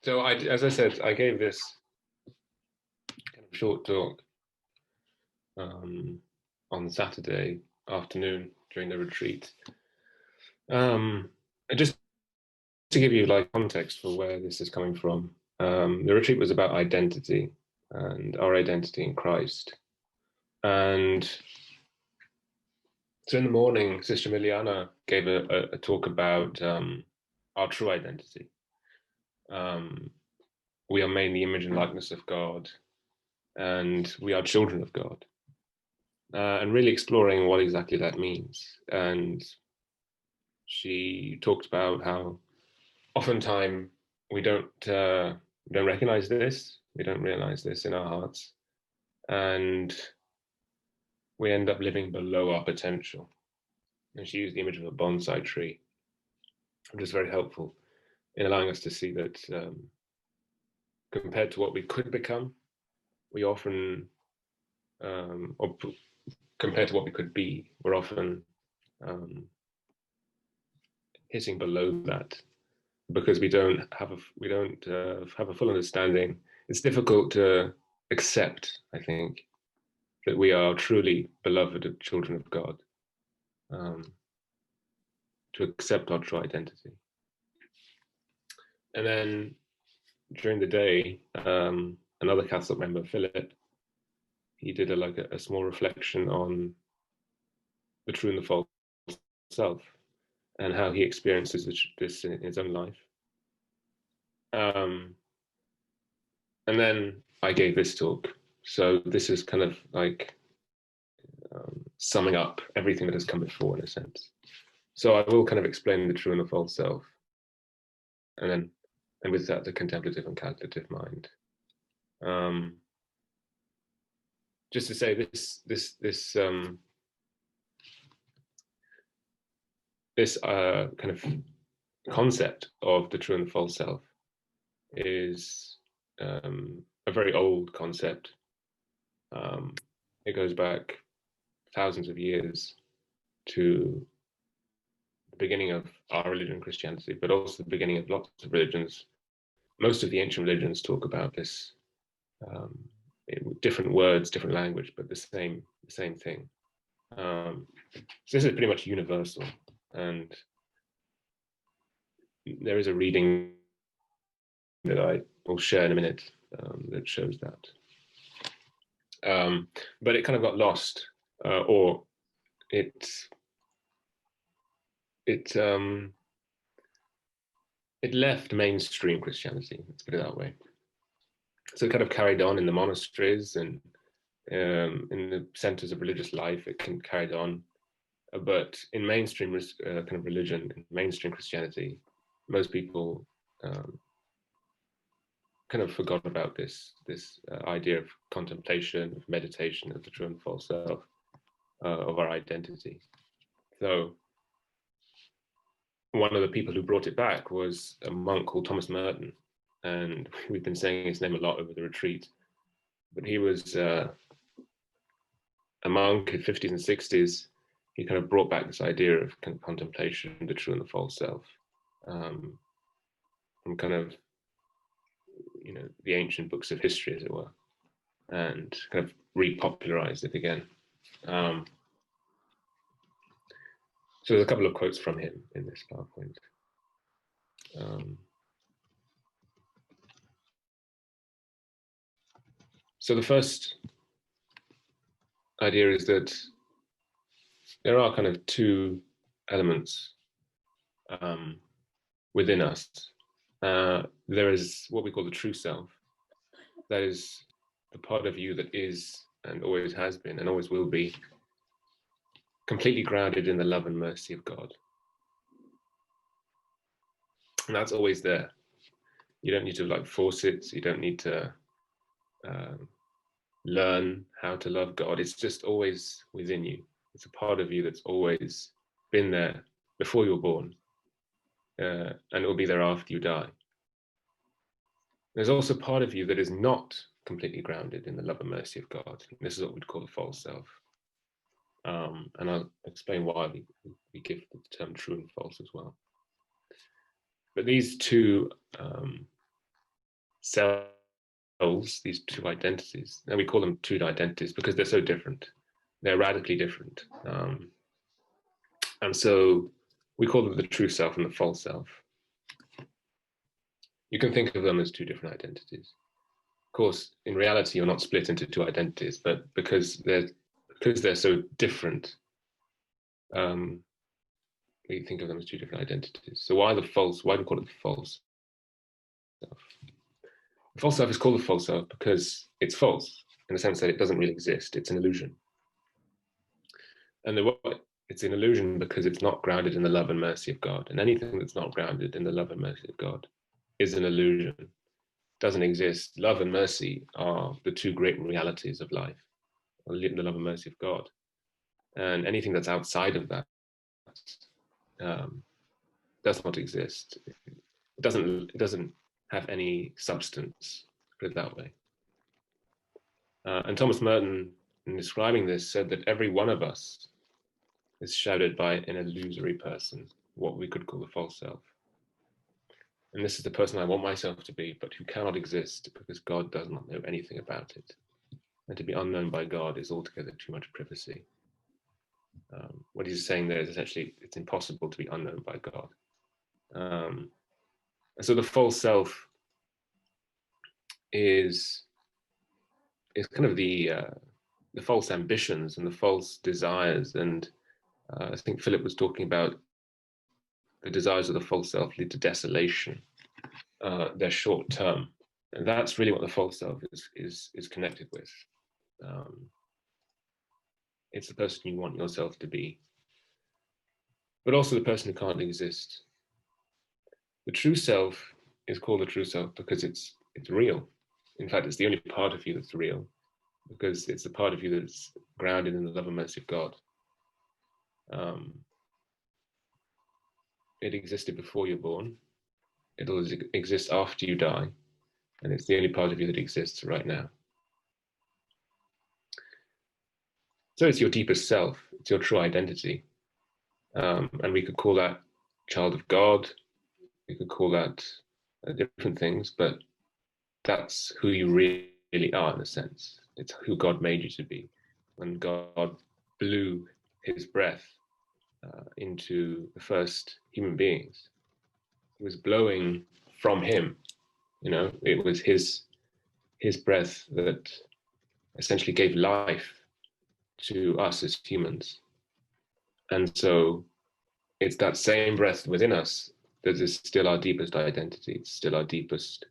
So as I said, I gave this kind of short talk on Saturday afternoon during the retreat. And just to give you like context for where this is coming from, the retreat was about identity and our identity in Christ. And so in the morning, Sister Miliana gave a talk about our true identity. We are made in the image and likeness of God, and we are children of God. And really exploring what exactly that means. And she talked about how oftentimes we don't recognize this, we don't realize this in our hearts, and we end up living below our potential. And she used the image of a bonsai tree, which is very helpful in allowing us to see that compared to what we could become, we often, or compared to what we could be, we're often hitting below that because we don't have a full understanding. It's difficult to accept, I think, that we are truly beloved children of God, to accept our true identity. And then during the day, another CathSoc member, Philip, he did a small reflection on the true and the false self and how he experiences this in his own life. And then I gave this talk. So this is kind of like summing up everything that has come before in a sense. So I will kind of explain the true and the false self. And with that, the contemplative and calculative mind. Just to say this kind of concept of the true and the false self is a very old concept. It goes back thousands of years to the beginning of our religion, Christianity, but also the beginning of lots of religions. Most of the ancient religions talk about this, different words, different language, but the same thing. So this is pretty much universal, and there is a reading that I will share in a minute that shows that. But it kind of got lost, or it left mainstream Christianity, let's put it that way. So it kind of carried on in the monasteries and in the centers of religious life. It can carried on, but in mainstream kind of religion, in mainstream Christianity, most people kind of forgot about this idea of contemplation, of meditation, of the true and false self, of our identity. So one of the people who brought it back was a monk called Thomas Merton, and we've been saying his name a lot over the retreat. But he was a monk in the 50s and 60s. He kind of brought back this idea of contemplation, the true and the false self, from kind of, the ancient books of history, as it were, and kind of repopularized it again. So there's a couple of quotes from him in this PowerPoint. So the first idea is that there are kind of two elements within us. There is what we call the true self. That is the part of you that is and always has been and always will be completely grounded in the love and mercy of God. And that's always there. You don't need to force it. You don't need to learn how to love God. It's just always within you. It's a part of you that's always been there before you were born, and it will be there after you die. There's also part of you that is not completely grounded in the love and mercy of God. This is what we'd call the false self. And I'll explain why we give the term true and false as well. But these two selves, these two identities, and we call them two identities because they're so different. They're radically different. And so we call them the true self and the false self. You can think of them as two different identities. Of course, in reality, you're not split into two identities, but because they're so different, we think of them as two different identities. So why the false? Why do we call it the false self? The false self is called the false self because it's false in the sense that it doesn't really exist. It's an illusion. And it's an illusion because it's not grounded in the love and mercy of God. And anything that's not grounded in the love and mercy of God is an illusion. It doesn't exist. Love and mercy are the two great realities of life, the love and mercy of God. And anything that's outside of that does not exist. It doesn't have any substance, put it that way. And Thomas Merton, in describing this, said that every one of us is shadowed by an illusory person, what we could call the false self. And this is the person I want myself to be, but who cannot exist because God does not know anything about it. And to be unknown by God is altogether too much privacy. What he's saying there is essentially it's impossible to be unknown by God. And so the false self is kind of the false ambitions and the false desires. And I think Philip was talking about the desires of the false self lead to desolation. They're short term. And that's really what the false self is connected with. It's the person you want yourself to be, but also the person who can't exist. The true self is called the true self because it's real. In fact, it's the only part of you that's real, because it's the part of you that's grounded in the love and mercy of God. It existed before you're born. It'll exist after you die, and it's the only part of you that exists right now. So it's your deepest self. It's your true identity. And we could call that child of God. We could call that different things, but that's who you really are in a sense. It's who God made you to be. When God blew his breath into the first human beings, it was blowing from him. It was his breath that essentially gave life to us as humans. And so it's that same breath within us that is still our deepest identity. It's still our deepest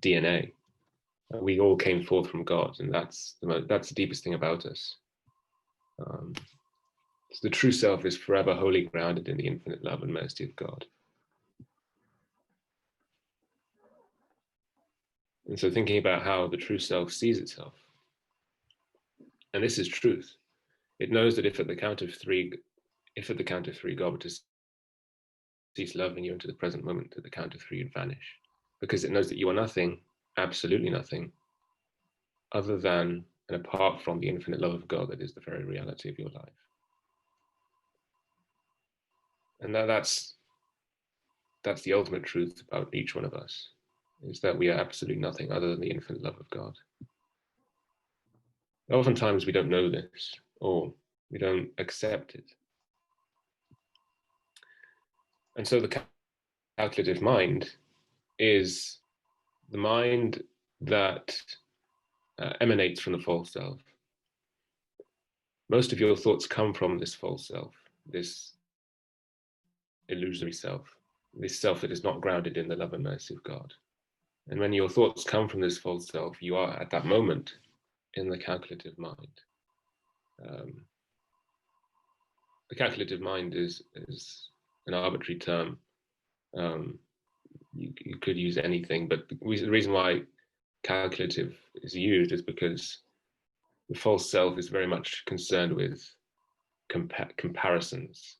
DNA. We all came forth from God, and that's the deepest thing about us. So the true self is forever wholly grounded in the infinite love and mercy of God. And so thinking about how the true self sees itself, and this is truth. It knows that if at the count of three God were to cease loving you into the present moment, at the count of three you'd vanish, because it knows that you are nothing, absolutely nothing, other than and apart from the infinite love of God that is the very reality of your life. And that's the ultimate truth about each one of us, is that we are absolutely nothing other than the infinite love of God. Oftentimes we don't know this, or we don't accept it. And so the calculative mind is the mind that emanates from the false self. Most of your thoughts come from this false self, this illusory self, this self that is not grounded in the love and mercy of God. And when your thoughts come from this false self, you are at that moment in the calculative mind. The calculative mind is an arbitrary term. You could use anything, but the reason why calculative is used is because the false self is very much concerned with comparisons,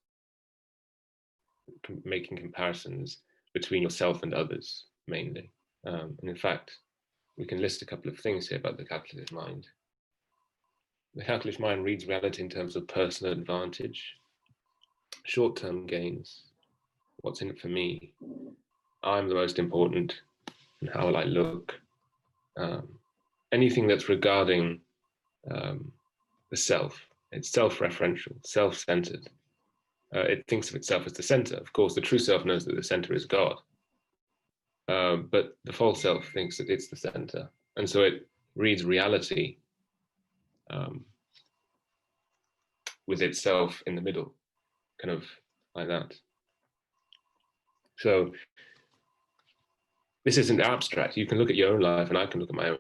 making comparisons between yourself and others, mainly. And in fact, we can list a couple of things here about the calculative mind. The calculative mind reads reality in terms of personal advantage, short-term gains, what's in it for me, I'm the most important, and how will I look? Anything that's regarding the self. It's self-referential, self-centered. It thinks of itself as the center. Of course, the true self knows that the center is God. But the false self thinks that it's the center. And so it reads reality with itself in the middle, kind of like that. So this isn't abstract. You can look at your own life, and I can look at my own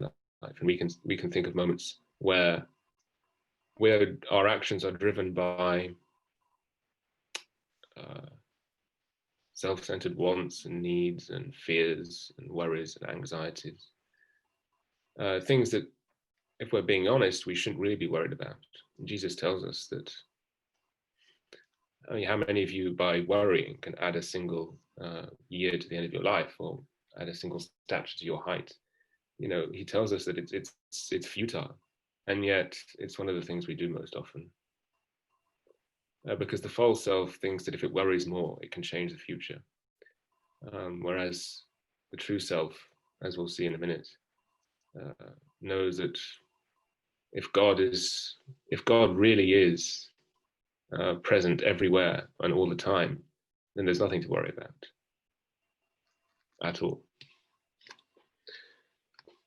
life, and we can think of moments where our actions are driven by self-centered wants and needs and fears and worries and anxieties. Things that, if we're being honest, we shouldn't really be worried about. Jesus tells us that, I mean, how many of you, by worrying, can add a single year to the end of your life, or add a single stature to your height? You know, he tells us that it's futile, and yet it's one of the things we do most often. Because the false self thinks that if it worries more, it can change the future. Whereas the true self, as we'll see in a minute, knows that if God really is present everywhere and all the time, then there's nothing to worry about at all.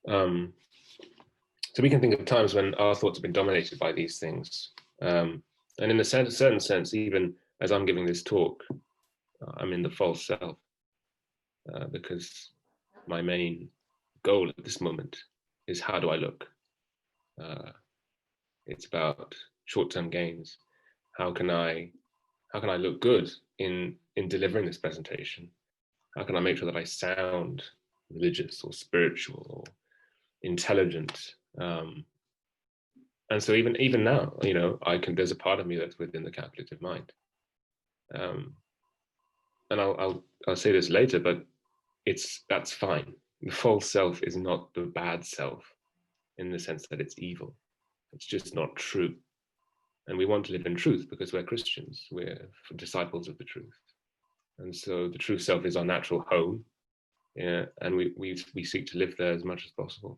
So we can think of times when our thoughts have been dominated by these things. And in a certain sense, even as I'm giving this talk, I'm in the false self, because my main goal at this moment is, how do I look? It's about short-term gains. How can I look good in delivering this presentation? How can I make sure that I sound religious or spiritual or intelligent? And so even now, you know, there's a part of me that's within the calculative mind. And I'll say this later, but that's fine. The false self is not the bad self in the sense that it's evil. It's just not true. And we want to live in truth because we're Christians. We're disciples of the truth. And so the true self is our natural home. Yeah, and we seek to live there as much as possible.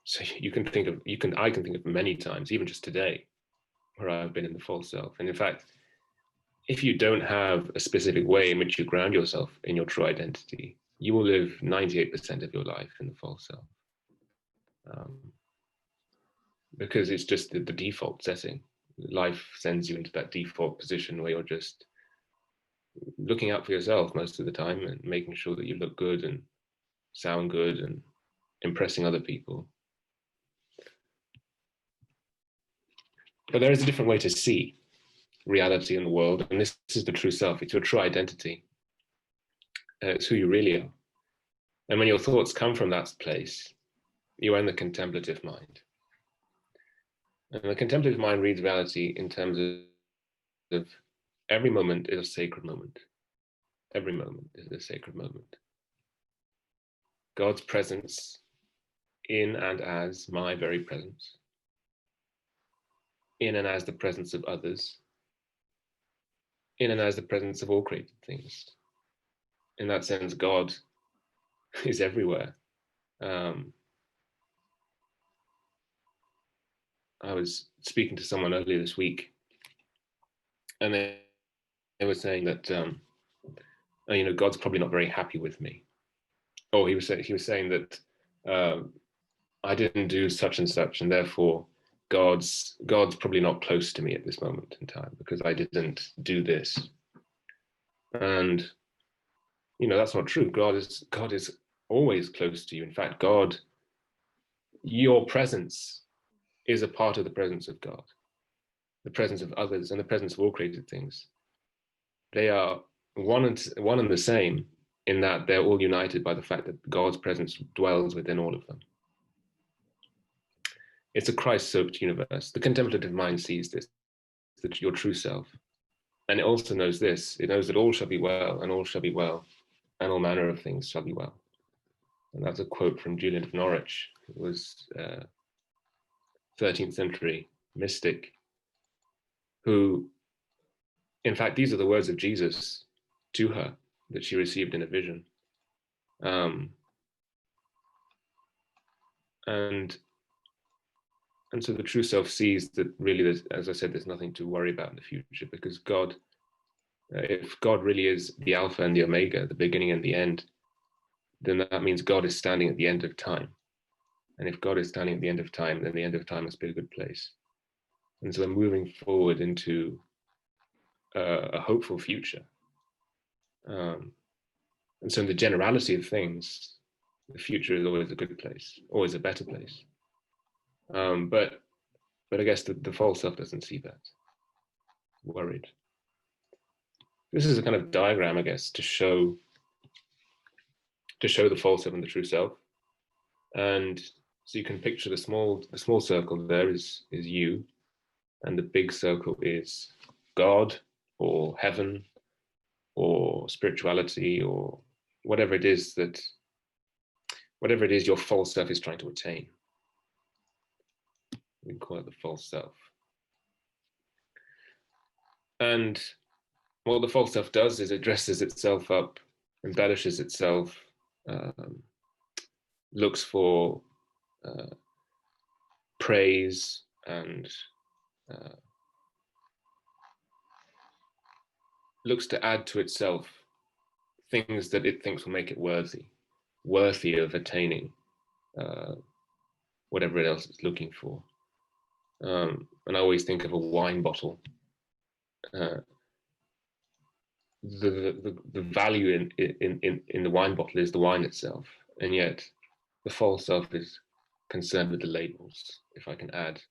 So I can think of many times, even just today, where I've been in the false self. And in fact, if you don't have a specific way in which you ground yourself in your true identity, you will live 98% of your life in the false self. Because it's just the default setting. Life sends you into that default position where you're just looking out for yourself most of the time and making sure that you look good and sound good and impressing other people. But there is a different way to see reality in the world, and this is the true self. It's your true identity. It's who you really are. And when your thoughts come from that place, you are in the contemplative mind. And the contemplative mind reads reality in terms of every moment is a sacred moment. Every moment is a sacred moment. God's presence in and as my very presence, in and as the presence of others, in and as the presence of all created things. In that sense, God is everywhere. I was speaking to someone earlier this week, and they were saying that you know, God's probably not very happy with me. Or he was saying that I didn't do such and such, and therefore God's probably not close to me at this moment in time because I didn't do this. And you know, that's not true. God is always close to you. In fact, your presence is a part of the presence of God, the presence of others, and the presence of all created things. They are one and the same in that they're all united by the fact that God's presence dwells within all of them. It's a Christ-soaked universe. The contemplative mind sees this, that your true self. And it also knows this. It knows that all shall be well, and all shall be well, and all manner of things shall be well. And that's a quote from Julian of Norwich, who was a 13th century mystic who in fact, these are the words of Jesus to her that she received in a vision. And so the true self sees that really, as I said, there's nothing to worry about in the future, because God, if God really is the Alpha and the Omega, the beginning and the end, then that means God is standing at the end of time. And if God is standing at the end of time, then the end of time must be a good place. And so we're moving forward into a hopeful future. And so in the generality of things, the future is always a good place, always a better place. But I guess the false self doesn't see that. Worried. This is a kind of diagram, I guess, to show the false self and the true self. And so you can picture the small circle there is you, and the big circle is God or heaven or spirituality or whatever it is your false self is trying to attain. We can call it the false self. And what the false self does is it dresses itself up, embellishes itself, looks for praise and looks to add to itself things that it thinks will make it worthy of attaining whatever else it's looking for. And I always think of a wine bottle. The value in the wine bottle is the wine itself, and yet the false self is concerned with the labels. If I can add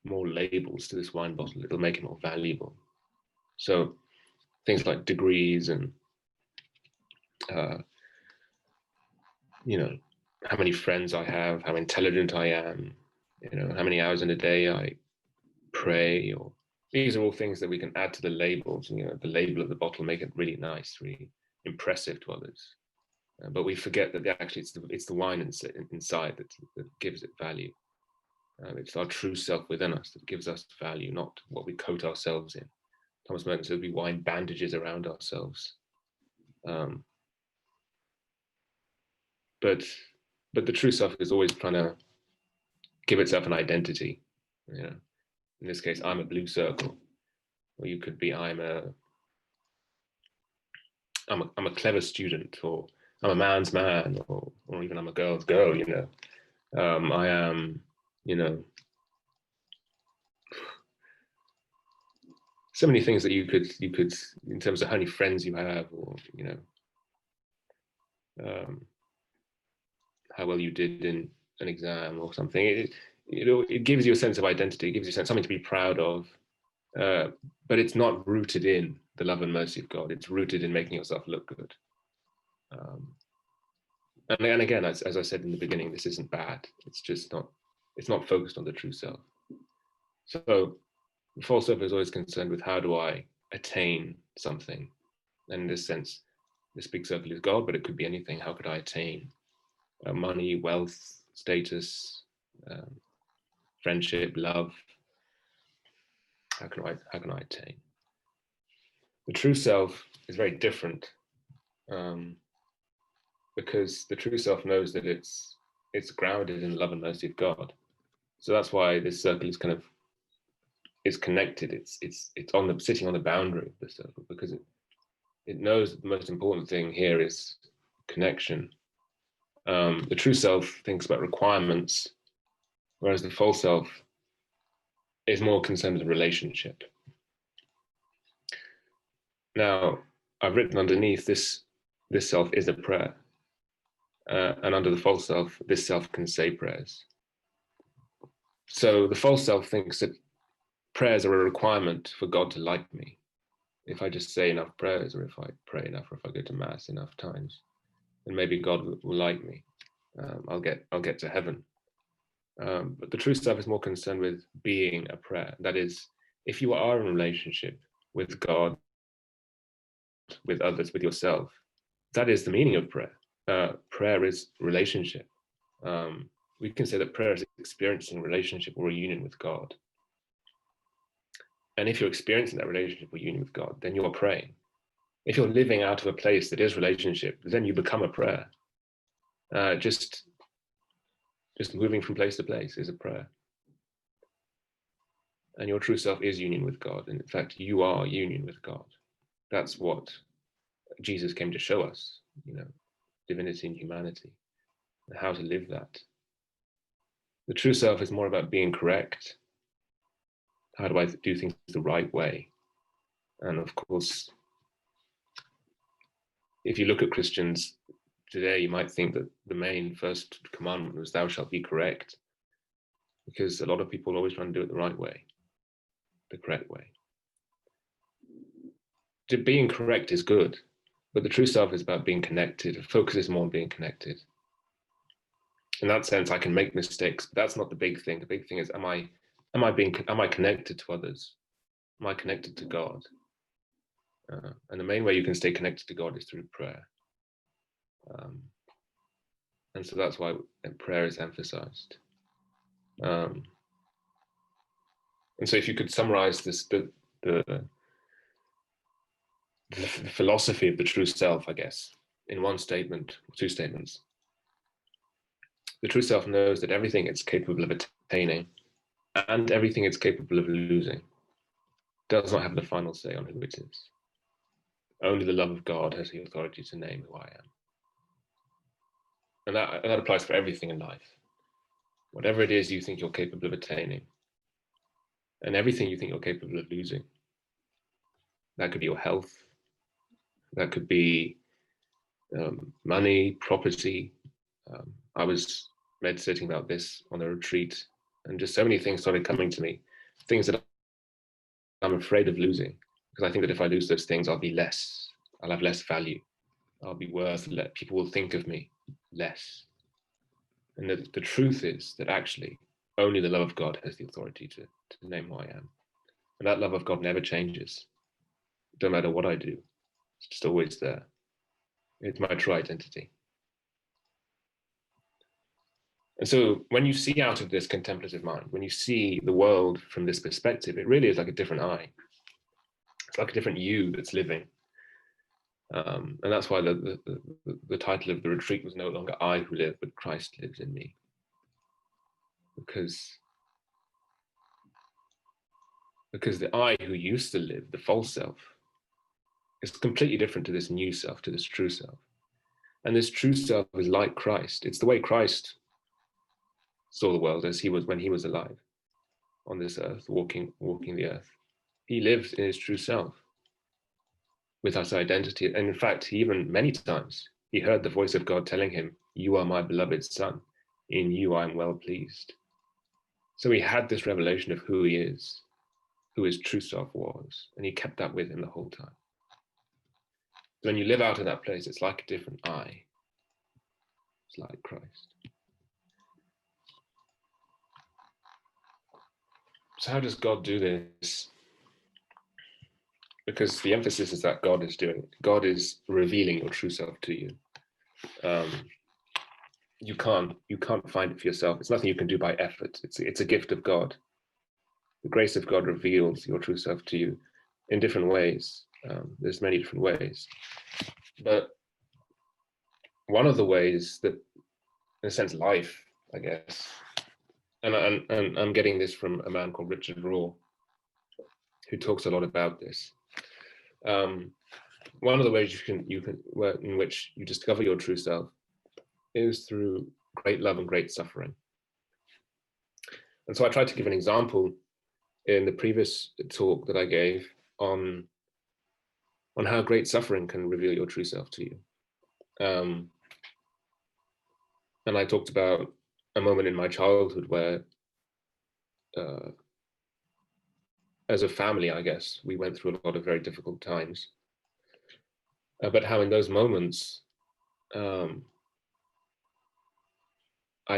more labels to this wine bottle, it'll make it more valuable. So things like degrees and how many friends I have, how intelligent I am, how many hours in a day I pray, or these are all things that we can add to the labels. The label of the bottle make it really nice, really impressive to others. But we forget that actually it's the wine inside that gives it value. It's our true self within us that gives us value, not what we coat ourselves in. Thomas Merton says we wind bandages around ourselves. But the true self is always trying to give itself an identity. In this case, I'm a blue circle, or you could be I'm a clever student, or I'm a man's man, or even I'm a girl's girl. I am, so many things that you could in terms of how many friends you have, or how well you did in an exam or something. It gives you a sense of identity. It gives you something to be proud of. But it's not rooted in the love and mercy of God. It's rooted in making yourself look good. And again, as I said in the beginning, this isn't bad. It's just it's not focused on the true self. So the false self is always concerned with how do I attain something. And in this sense, this big circle is God, but it could be anything. How could I attain money, wealth, status, friendship, love? How can I attain? The true self is very different, because the true self knows that it's grounded in the love and mercy of God. So that's why this circle is is connected. It's sitting on the boundary of the circle, because it knows that the most important thing here is connection. The true self thinks about requirements, whereas the false self is more concerned with relationship. Now, I've written underneath this self is a prayer. And under the false self, this self can say prayers. So the false self thinks that prayers are a requirement for God to like me. If I just say enough prayers, or if I pray enough, or if I go to mass enough times, then maybe God will like me. I'll get to heaven. But the true self is more concerned with being a prayer. That is, if you are in a relationship with God, with others, with yourself, that is the meaning of prayer. Prayer is relationship. We can say that prayer is experiencing relationship or a union with God. And if you're experiencing that relationship or union with God, then you're praying. If you're living out of a place that is relationship, then you become a prayer. Just moving from place to place is a prayer. And your true self is union with God. And in fact, you are union with God. That's what Jesus came to show us, divinity and humanity, and how to live that. The true self is more about being correct. How do I do things the right way? And of course, if you look at Christians today, you might think that the main first commandment was thou shalt be correct, because a lot of people always try to do it the right way, the correct way. Being correct is good, but the true self is about being connected. It focuses more on being connected. In that sense, I can make mistakes, but that's not the big thing. The big thing is, am I connected to others? Am I connected to God? And the main way you can stay connected to God is through prayer. And so that's why prayer is emphasized. And so if you could summarize the philosophy of the true self, I guess, in one statement, two statements. The true self knows that everything it's capable of attaining and everything it's capable of losing does not have the final say on who it is. Only the love of God has the authority to name who I am. And that applies for everything in life. Whatever it is you think you're capable of attaining, and everything you think you're capable of losing. That could be your health, that could be money, property. I was meditating about this on a retreat, and just so many things started coming to me, things that I'm afraid of losing, because I think that if I lose those things, I'll have less value. I'll be worth less. People will think of me less. And the truth is that actually only the love of God has the authority to name who I am. And that love of God never changes. It don't matter what I do. It's just always there. It's my true identity. And so when you see out of this contemplative mind, when you see the world from this perspective, it really is like a different I. It's like a different you that's living. And that's why the title of the retreat was no longer I who live, but Christ lives in me. Because the I who used to live, the false self, is completely different to this new self, to this true self. And this true self is like Christ. It's the way Christ saw the world as he was when he was alive on this earth, walking the earth. He lived in his true self with his identity. And in fact, even many times, he heard the voice of God telling him, "You are my beloved son. In you I am well pleased." So he had this revelation of who he is, who his true self was, and he kept that with him the whole time. When you live out of that place, it's like a different I. It's like Christ. So how does God do this? Because the emphasis is that God is revealing your true self to you. You can't find it for yourself. It's nothing you can do by effort. It's a gift of God. The grace of God reveals your true self to you in different ways. There's many different ways. But one of the ways that, in a sense, life, I guess, and I'm getting this from a man called Richard Raw, who talks a lot about this. One of the ways in which you discover your true self is through great love and great suffering. And so I tried to give an example in the previous talk that I gave on how great suffering can reveal your true self to you. And I talked about a moment in my childhood where, as a family, I guess, we went through a lot of very difficult times. But how in those moments, I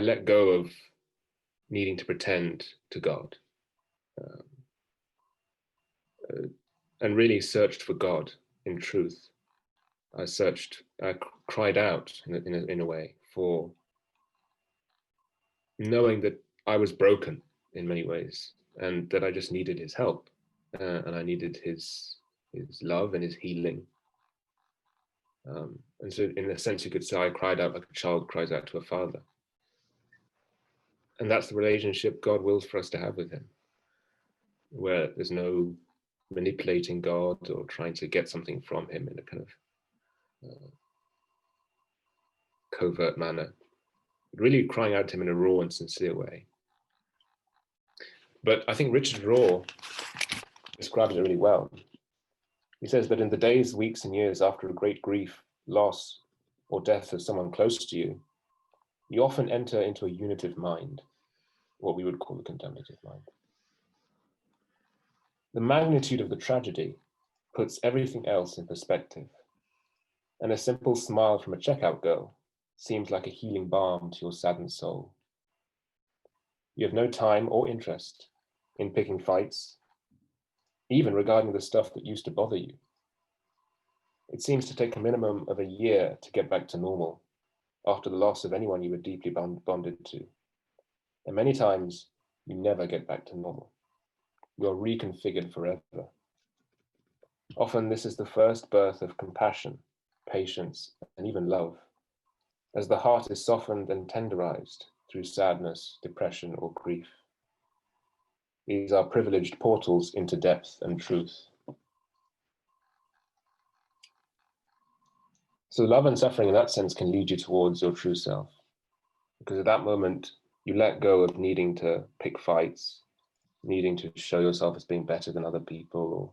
let go of needing to pretend to God, and really searched for God in truth. I cried out in a way for knowing that I was broken in many ways and that I just needed his help. and I needed his love and his healing. And so in a sense, you could say I cried out like a child cries out to a father. And that's the relationship God wills for us to have with him, where there's no manipulating God or trying to get something from him in a kind of covert manner, really crying out to him in a raw and sincere way. But I think Richard Rohr describes it really well. He says that in the days, weeks, and years after a great grief, loss, or death of someone close to you, you often enter into a unitive mind, what we would call the contemplative mind. The magnitude of the tragedy puts everything else in perspective, and a simple smile from a checkout girl seems like a healing balm to your saddened soul. You have no time or interest in picking fights, even regarding the stuff that used to bother you. It seems to take a minimum of a year to get back to normal after the loss of anyone you were deeply bonded to. And many times, you never get back to normal. You're reconfigured forever. Often this is the first birth of compassion, patience, and even love, as the heart is softened and tenderized through sadness, depression, or grief. These are privileged portals into depth and truth. So love and suffering in that sense can lead you towards your true self, because at that moment, you let go of needing to pick fights, needing to show yourself as being better than other people, or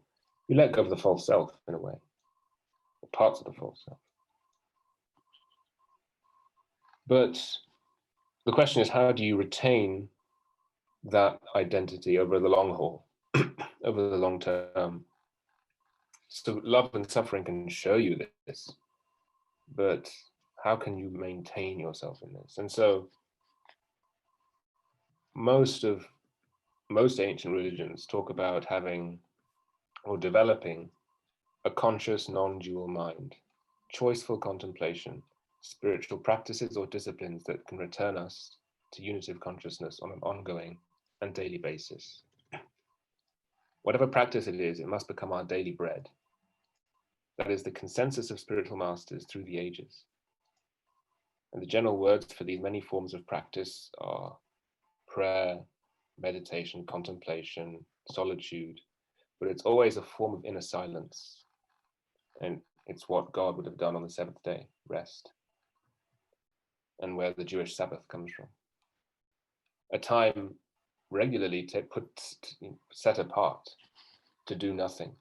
you let go of the false self in a way, or parts of the false self. But the question is, how do you retain that identity over the long haul, over the long term? So love and suffering can show you this, but how can you maintain yourself in this? And so most ancient religions talk about having or developing a conscious non-dual mind, choiceful contemplation, spiritual practices or disciplines that can return us to unitive consciousness on an ongoing and daily basis. Whatever practice it is, it must become our daily bread. That is the consensus of spiritual masters through the ages. And the general words for these many forms of practice are prayer, meditation, contemplation, solitude, but it's always a form of inner silence. And it's what God would have done on the seventh day, rest, and where the Jewish Sabbath comes from. A time regularly set apart to do nothing.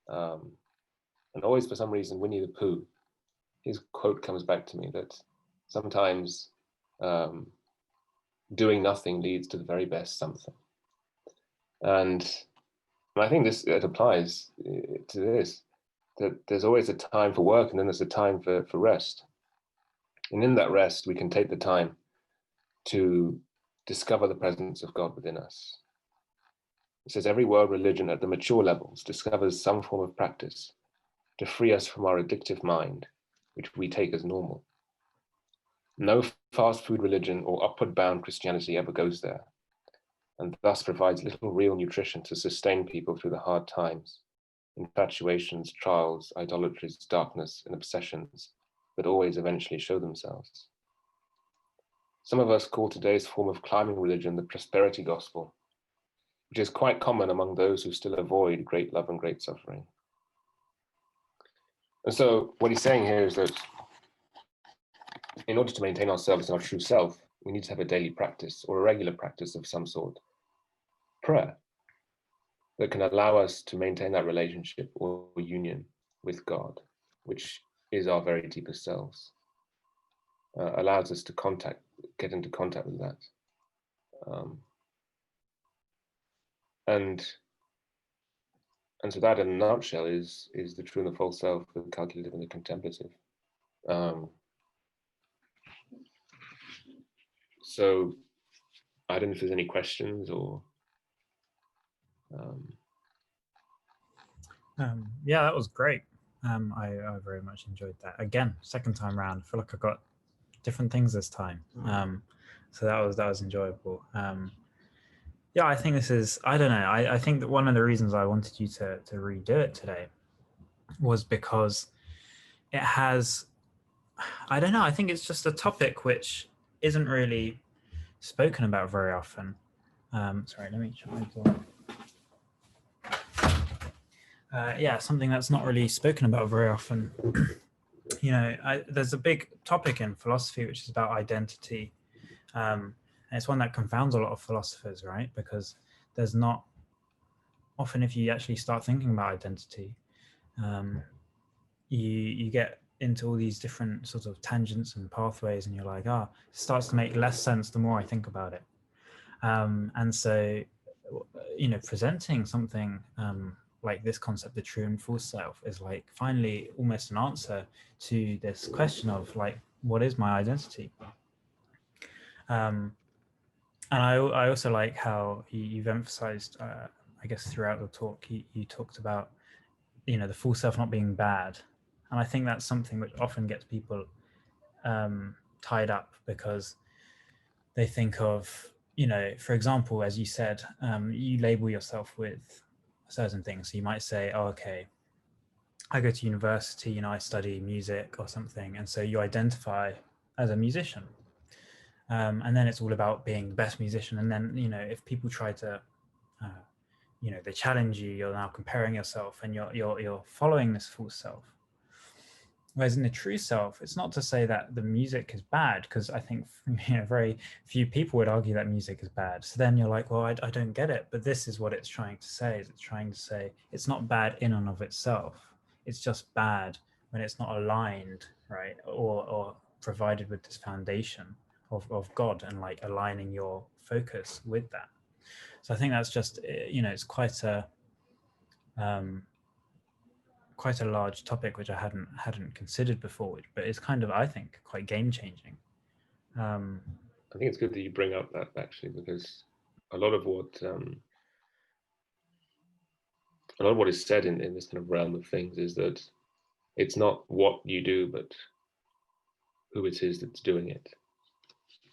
And always, for some reason, Winnie the Pooh, his quote comes back to me that sometimes doing nothing leads to the very best something. And I think it applies to this, that there's always a time for work and then there's a time for rest. And in that rest, we can take the time to discover the presence of God within us. It says every world religion at the mature levels discovers some form of practice to free us from our addictive mind, which we take as normal. No fast food religion or upward bound Christianity ever goes there, and thus provides little real nutrition to sustain people through the hard times, infatuations, trials, idolatries, darkness, and obsessions that always eventually show themselves. Some of us call today's form of climbing religion the prosperity gospel, which is quite common among those who still avoid great love and great suffering. And so what he's saying here is that in order to maintain ourselves in our true self, we need to have a daily practice or a regular practice of some sort, prayer, that can allow us to maintain that relationship or union with God, which is our very deepest selves, allows us to get into contact with that. And so that, in a nutshell, is the true and the false self, the calculative and the contemplative. So I don't know if there's any questions or. Yeah, that was great. I very much enjoyed that. Again, second time round, I feel like I got different things this time. So that was enjoyable. Yeah, I think this is, I don't know, I think that one of the reasons I wanted you to redo it today was because it has, I don't know, I think it's just a topic which isn't really spoken about very often. Sorry, let me try to. Yeah, something that's not really spoken about very often. There's a big topic in philosophy which is about identity. And it's one that confounds a lot of philosophers, right? Because there's not often, if you actually start thinking about identity, you get into all these different sort of tangents and pathways, and you're like, it starts to make less sense the more I think about it. And so, presenting something like this concept, the true and false self, is like finally almost an answer to this question of like, what is my identity? And I also like how you've emphasized, I guess, throughout the talk, you talked about, the full self not being bad. And I think that's something which often gets people tied up, because they think of, for example, as you said, you label yourself with certain things. So you might say, okay, I go to university, I study music or something. And so you identify as a musician. And then it's all about being the best musician. And then, if people try to, they challenge you, you're now comparing yourself, and you're following this false self. Whereas in the true self, it's not to say that the music is bad, because I think very few people would argue that music is bad. So then you're like, well, I don't get it. But this is what it's trying to say. Is it's trying to say it's not bad in and of itself. It's just bad when it's not aligned, right, or provided with this foundation of God, and like aligning your focus with that. So I think that's just, it's quite a large topic which I hadn't considered before, but it's kind of, I think, quite game changing. I think it's good that you bring up that, actually, because a lot of what is said in this kind of realm of things is that it's not what you do, but who it is that's doing it.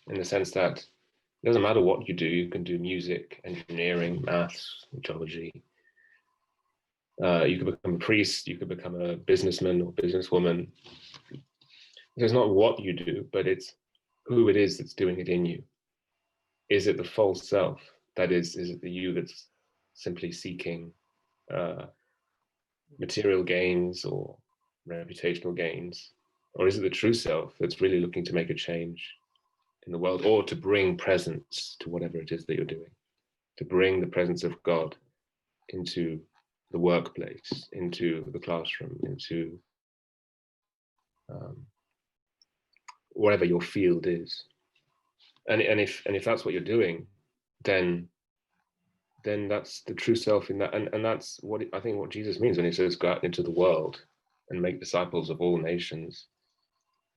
In the sense that it doesn't matter what you do. You can do music, engineering, maths, geology. You could become a priest. You could become a businessman or businesswoman. It's not what you do, but it's who it is that's doing it in you. Is it the false self? That is it the you that's simply seeking material gains or reputational gains? Or is it the true self that's really looking to make a change in the world, or to bring presence to whatever it is that you're doing, to bring the presence of God into the workplace, into the classroom, into whatever your field is? And if that's what you're doing, then that's the true self in that. And that's what I think what Jesus means when he says, go out into the world and make disciples of all nations.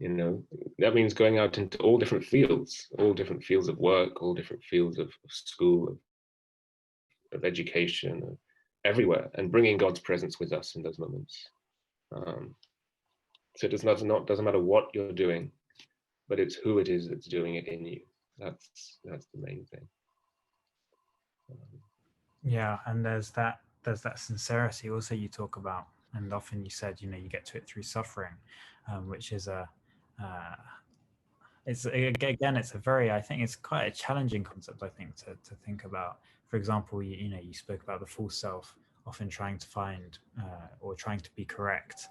That means going out into all different fields of work, all different fields of school, of education, everywhere, and bringing God's presence with us in those moments. So it doesn't matter what you're doing, but it's who it is that's doing it in you. That's the main thing. Yeah, and there's that sincerity also you talk about, and often you said, you get to it through suffering, which is it's a very, I think it's quite a challenging concept, I think, to think about. For example, you spoke about the full self often trying to find or trying to be correct,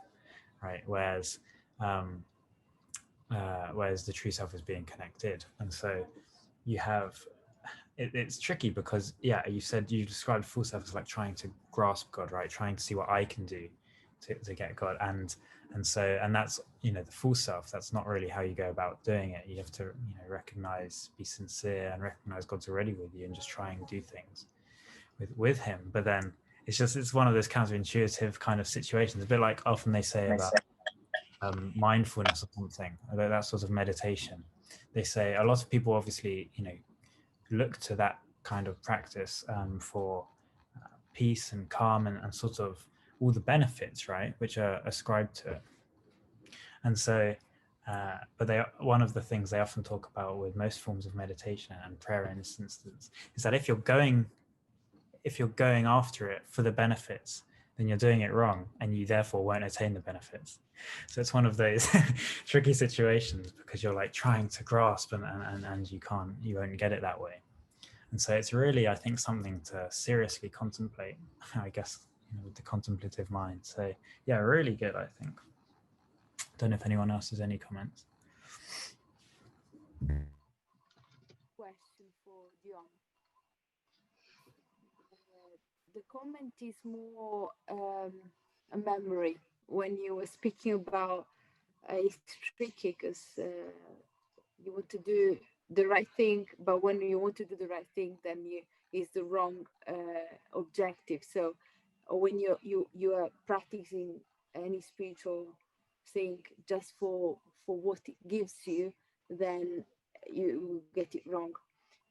right? Whereas the true self is being connected. And so you have, it's tricky because, you said you described full self as like trying to grasp God, right? Trying to see what I can do to get God. And that's, the full self, that's not really how you go about doing it. You have to, recognize, be sincere, and recognize God's already with you, and just try and do things with him. But then it's one of those counterintuitive kind of situations, a bit like often they say about mindfulness or something, that sort of meditation. They say a lot of people obviously, look to that kind of practice for peace and calm, and sort of all the benefits, right, which are ascribed to it. And so But one of the things they often talk about with most forms of meditation and prayer in this instance is that if you're going after it for the benefits, then you're doing it wrong, and you therefore won't attain the benefits. So it's one of those tricky situations, because you're like trying to grasp and you won't get it that way. And so it's really, I think, something to seriously contemplate, I guess, with the contemplative mind. So yeah, really good, I think. Don't know if anyone else has any comments. Question for Dion. The comment is more a memory. When you were speaking about it's tricky because you want to do the right thing, but when you want to do the right thing, then is the wrong objective. So when you are practicing any spiritual thing just for what it gives you, then you get it wrong.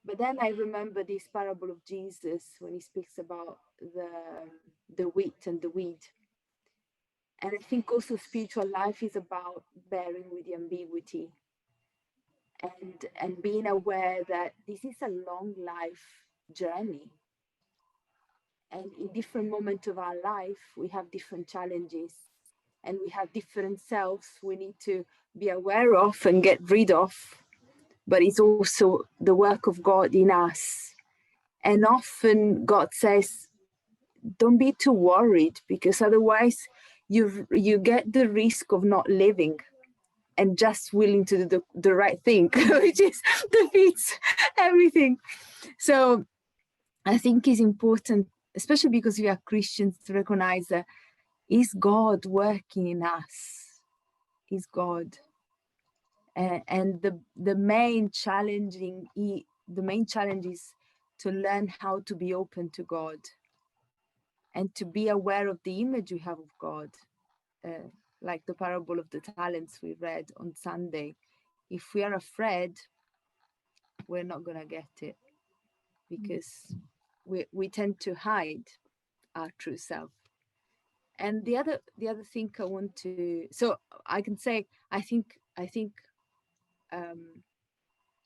But then I remember this parable of Jesus when he speaks about the wheat and the weed. And I think also spiritual life is about bearing with the ambiguity and being aware that this is a long life journey. And in different moments of our life, we have different challenges and we have different selves we need to be aware of and get rid of. But it's also the work of God in us. And often God says, don't be too worried, because otherwise you get the risk of not living and just willing to do the right thing, which is defeats everything. So I think it's important, especially because we are Christians, to recognize that is God working in us? Is God? And the main challenge is to learn how to be open to God and to be aware of the image we have of God. Like the parable of the talents we read on Sunday. If we are afraid, we're not going to get it, because we tend to hide our true self. And the other thing I want to, so I can say, I think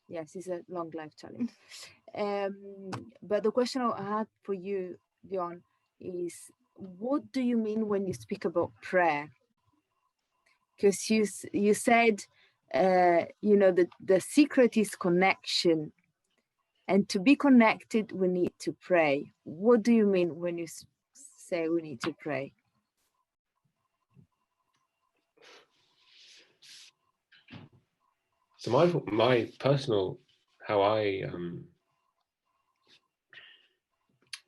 yes, it's a long life challenge. But the question I had for you, Dion, is what do you mean when you speak about prayer? Because you said, the secret is connection. And to be connected, we need to pray. What do you mean when you say we need to pray? So my personal, how I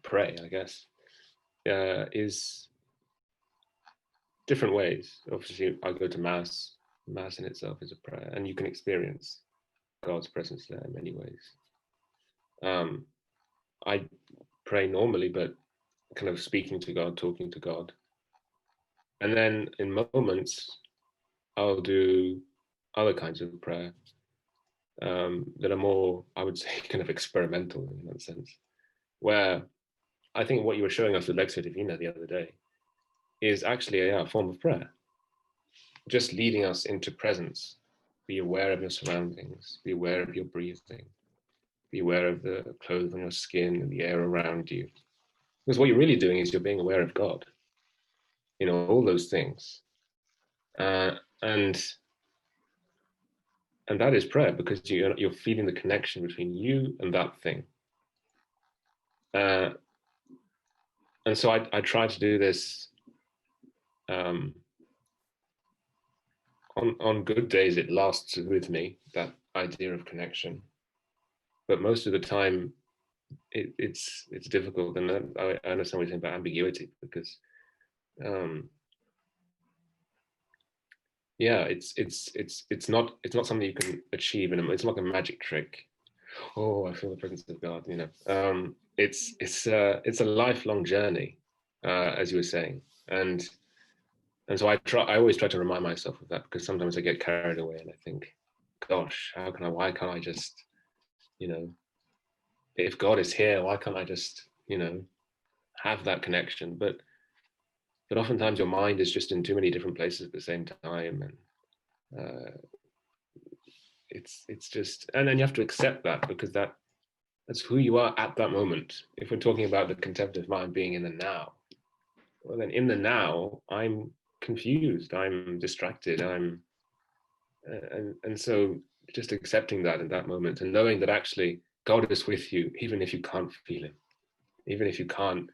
pray, I guess, is different ways. Obviously, I go to Mass. Mass in itself is a prayer, and you can experience God's presence there in many ways. I pray normally, but kind of speaking to God, talking to God. And then in moments, I'll do other kinds of prayer that are more, I would say, kind of experimental in that sense, where I think what you were showing us with Lectio Divina the other day is actually a form of prayer, just leading us into presence. Be aware of your surroundings, be aware of your breathing, be aware of the clothes on your skin and the air around you. Because what you're really doing is you're being aware of God, all those things. And that is prayer, because you're feeling the connection between you and that thing. And so I try to do this on good days. It lasts with me, that idea of connection. But most of the time, it's difficult. And I understand what you're saying about ambiguity, because it's not something you can achieve, and it's not a magic trick. Oh, I feel the presence of God. It's a lifelong journey, as you were saying, and so I always try to remind myself of that, because sometimes I get carried away and I think, gosh, why can't I just, if God is here, why can't I just, have that connection? But oftentimes your mind is just in too many different places at the same time, and it's just, and then you have to accept that, because that's who you are at that moment. If we're talking about the contemplative mind being in the now, well, then in the now, I'm confused, I'm distracted, and so just accepting that in that moment, and knowing that actually God is with you, even if you can't feel Him, even if you can't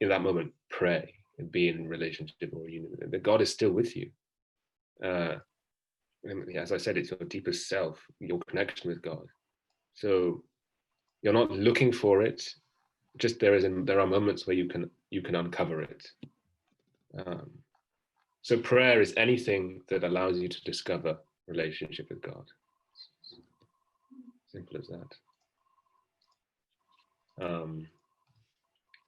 in that moment pray and be in relationship or union, that God is still with you. As I said, it's your deepest self, your connection with God. So you're not looking for it. Just there are moments where you can uncover it. So prayer is anything that allows you to discover relationship with God. Simple as that.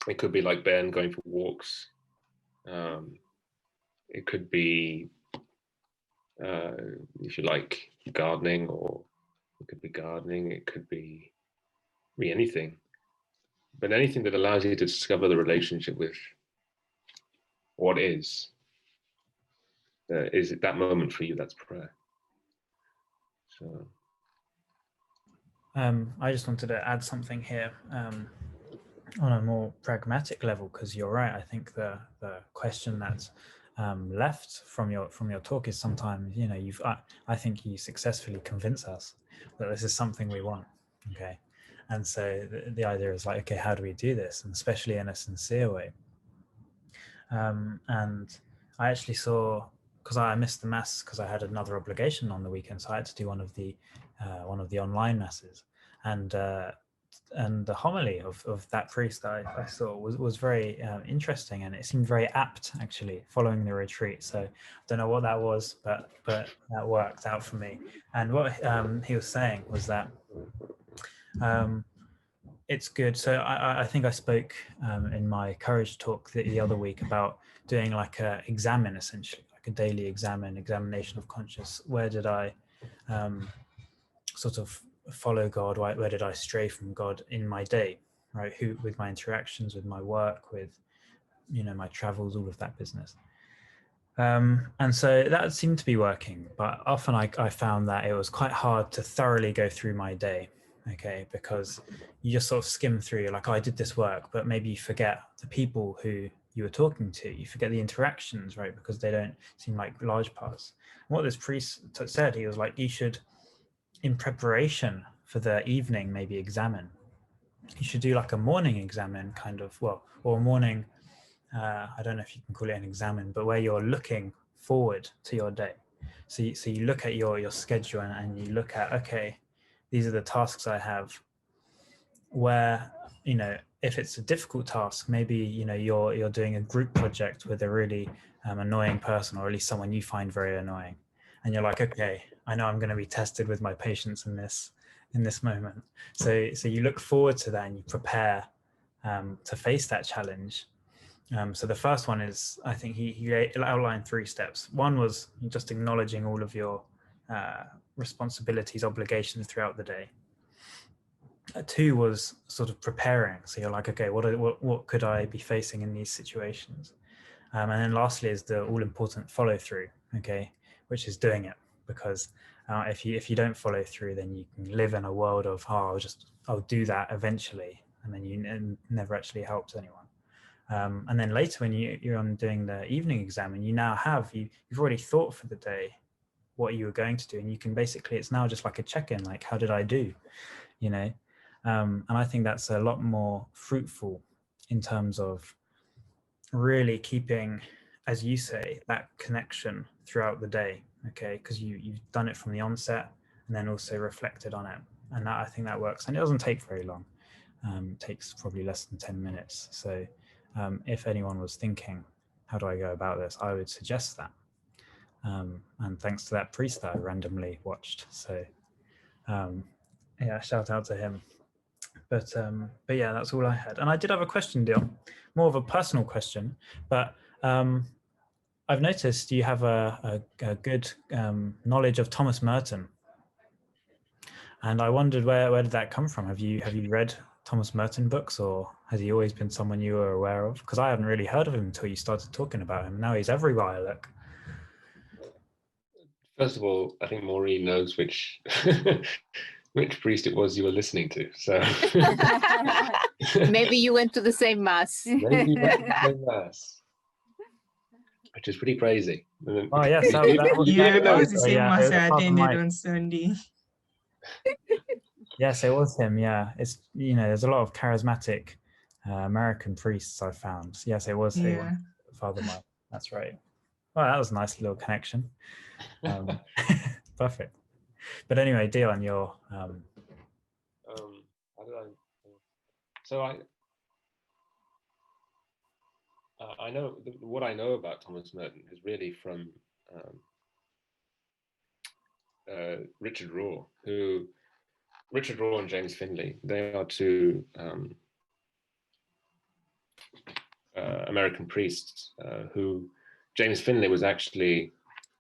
It could be like Ben going for walks. It could be, if you like, gardening, or it could be gardening. It could be anything, but anything that allows you to discover the relationship with what is at that moment for you. That's prayer. So. I just wanted to add something here on a more pragmatic level, because you're right. I think the question that's left from your talk is sometimes, I think you successfully convince us that this is something we want. Okay, and so the idea is like, okay, how do we do this, and especially in a sincere way. And I actually saw, because I missed the mass because I had another obligation on the weekend, so I had to do one of the online masses, and the homily of that priest that I saw was very interesting, and it seemed very apt actually following the retreat. So I don't know what that was, but that worked out for me. And what he was saying was that it's good. So I think I spoke in my courage talk the other week about doing like a examine, essentially like a daily examination of conscious. Where did I sort of follow God? Where did I stray from God in my day, right? With my interactions, with my work, with my travels, all of that business. And so that seemed to be working, but often I found that it was quite hard to thoroughly go through my day. Okay, because you just sort of skim through, you're like, oh, I did this work, but maybe you forget the people who you were talking to, you forget the interactions, right? Because they don't seem like large parts. And what this priest said, he was like, you should, in preparation for the evening, maybe examine. You should do like a morning examine kind of, or a morning, I don't know if you can call it an examine, but where you're looking forward to your day. So you look at your schedule and you look at, okay, these are the tasks I have, where, if it's a difficult task, maybe, you're doing a group project with a really annoying person, or at least someone you find very annoying. And you're like, okay, I know I'm going to be tested with my patience in this moment. So you look forward to that and you prepare to face that challenge. So the first one is, I think he outlined 3 steps. One was just acknowledging all of your responsibilities, obligations throughout the day. 2 was sort of preparing. So you're like, okay, what could I be facing in these situations? And then lastly is the all-important follow through, okay, which is doing it. Because if you don't follow through, then you can live in a world of, I'll do that eventually, and then you never actually helps anyone. And then later when you're on doing the evening exam, and you now you've already thought for the day what you were going to do, and you can basically, it's now just like a check-in, like, how did I do, and I think that's a lot more fruitful in terms of really keeping, as you say, that connection throughout the day, okay, because you've done it from the onset and then also reflected on it, and I think that works, and it doesn't take very long. It takes probably less than 10 minutes. So if anyone was thinking, how do I go about this, I would suggest that. And thanks to that priest that I randomly watched. So yeah, shout out to him. But yeah, that's all I had. And I did have a question, Dion, more of a personal question, but I've noticed you have a good knowledge of Thomas Merton. And I wondered where did that come from? Have you read Thomas Merton books, or has he always been someone you were aware of? Because I hadn't really heard of him until you started talking about him. Now he's everywhere I look. First of all, I think Maureen knows which which priest it was you were listening to. So Maybe you went to the same mass. maybe you went to the same mass, which is pretty crazy. Oh yes, that was, Yeah, that was it the same yeah, mass it was I Father attended Mike. on Sunday. Yes, it was him. Yeah, it's, you know, there's a lot of charismatic American priests I've found. Yes, it was Yeah. Father Mike. That's right. Well, that was a nice little connection. Perfect. But anyway, Dion, you're. how did I? So I know what I know about Thomas Merton is really from Richard Raw, Richard Raw and James Finley. They are two American priests who James Finley was actually,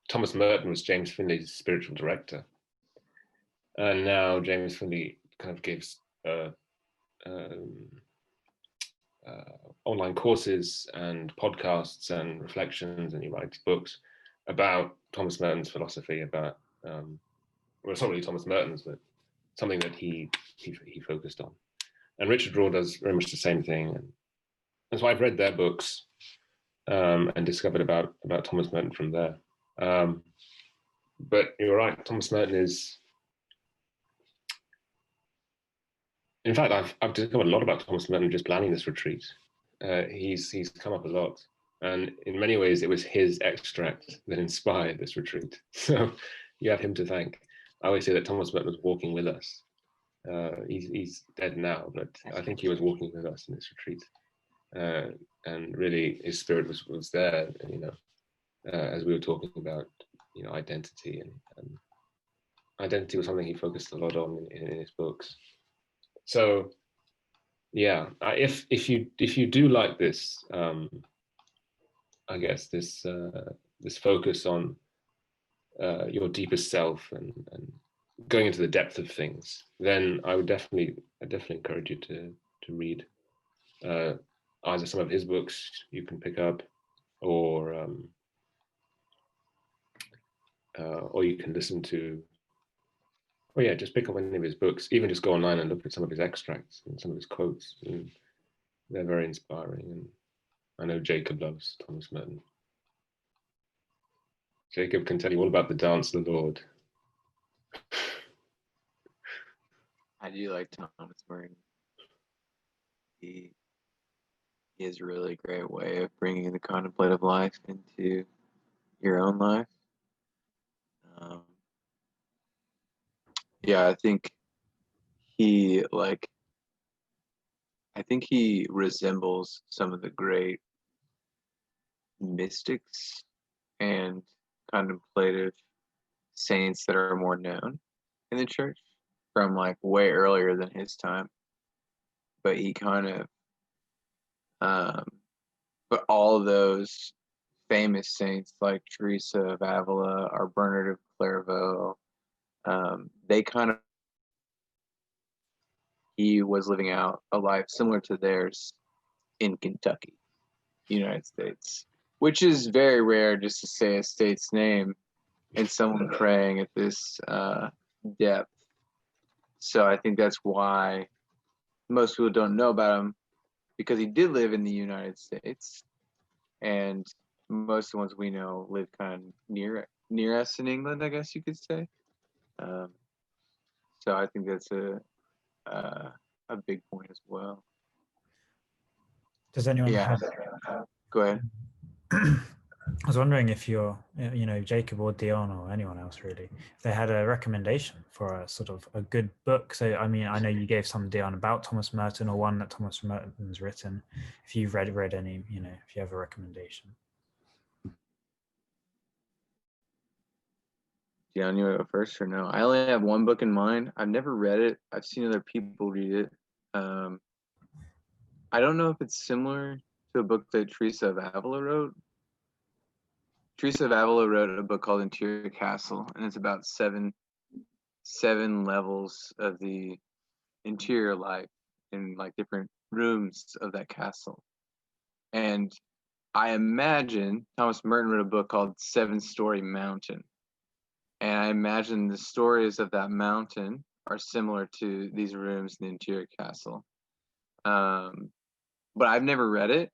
Thomas Merton was James Finley's spiritual director. And now James Finley kind of gives online courses and podcasts and reflections, and he writes books about Thomas Merton's philosophy, about, well, it's not really Thomas Merton's, but something that he focused on. And Richard Raw does very much the same thing. And so I've read their books and discovered about Thomas Merton from there. But you're right, Thomas Merton is, in fact, I've discovered a lot about Thomas Merton just planning this retreat. He's come up a lot, and in many ways it was his extract that inspired this retreat. So you have him to thank. I always say that Thomas Merton was walking with us. He's dead now, but I think he was walking with us in this retreat, and really his spirit was there. You know, as we were talking about, you know, identity, and identity was something he focused a lot on in his books. So yeah, if you do like this, I guess this focus on your deepest self and going into the depth of things, then I definitely encourage you to read either some of his books you can pick up, or you can listen to, or yeah, just pick up any of his books. Even just go online and look at some of his extracts and some of his quotes, and they're very inspiring. And I know Jacob loves Thomas Merton. Jacob can tell you all about the dance of the Lord. I do like Thomas Merton. He has a really great way of bringing the contemplative life into your own life. Yeah, I think he resembles some of the great mystics and contemplative saints that are more known in the church from like way earlier than his time. But he kind of but all those famous saints like Teresa of Avila or Bernard of Clairvaux, they kind of, he was living out a life similar to theirs in Kentucky, United States, which is very rare just to say a state's name and someone praying at this depth. So I think that's why most people don't know about him, because he did live in the United States, and most of the ones we know live kind of near us in England, I guess you could say. So I think that's a big point as well. Does anyone have? Go ahead. I was wondering if you're, you know, Jacob or Dion or anyone else really, if they had a recommendation for a sort of a good book. So, I mean, I know you gave some, Dion, about Thomas Merton, or one that Thomas Merton's written. If you've read any, you know, if you have a recommendation. Dion, you want to go first or no? I only have one book in mind. I've never read it. I've seen other people read it. I don't know if it's similar to a book that Teresa of Avila wrote. Teresa of Avila wrote a book called Interior Castle, and it's about seven levels of the interior life in like different rooms of that castle. And I imagine Thomas Merton wrote a book called 7-Story Mountain. And I imagine the stories of that mountain are similar to these rooms in the interior castle. But I've never read it.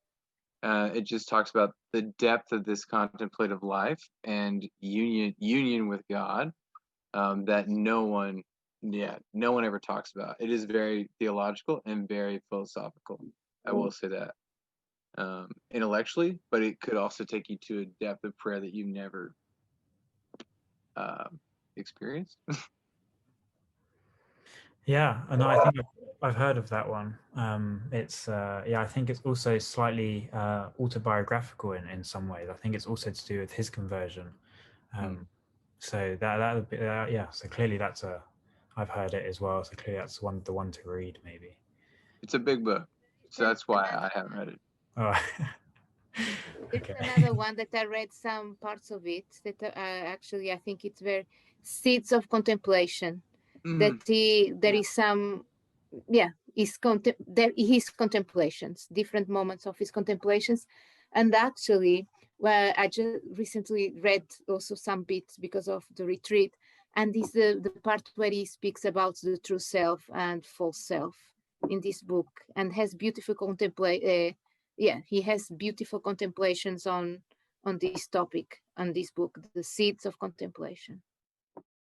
It just talks about the depth of this contemplative life and union with God, that no one ever talks about. It is very theological and very philosophical. I will say that, intellectually, but it could also take you to a depth of prayer that you've never experienced. Yeah, and I think I've heard of that one. It's I think it's also slightly autobiographical in some ways. I think it's also to do with his conversion. So that would be, So clearly I've heard it as well. So clearly that's the one to read maybe. It's a big book, so that's why I haven't read it. Oh. There's Okay. another one that I read some parts of it that actually I think it's very Seeds of Contemplation. That there is some, his contemplations, different moments of his contemplations, and actually, well, I just recently read also some bits because of the retreat, and this the part where he speaks about the true self and false self in this book, and has beautiful he has beautiful contemplations on this topic, on this book, The Seeds of Contemplation.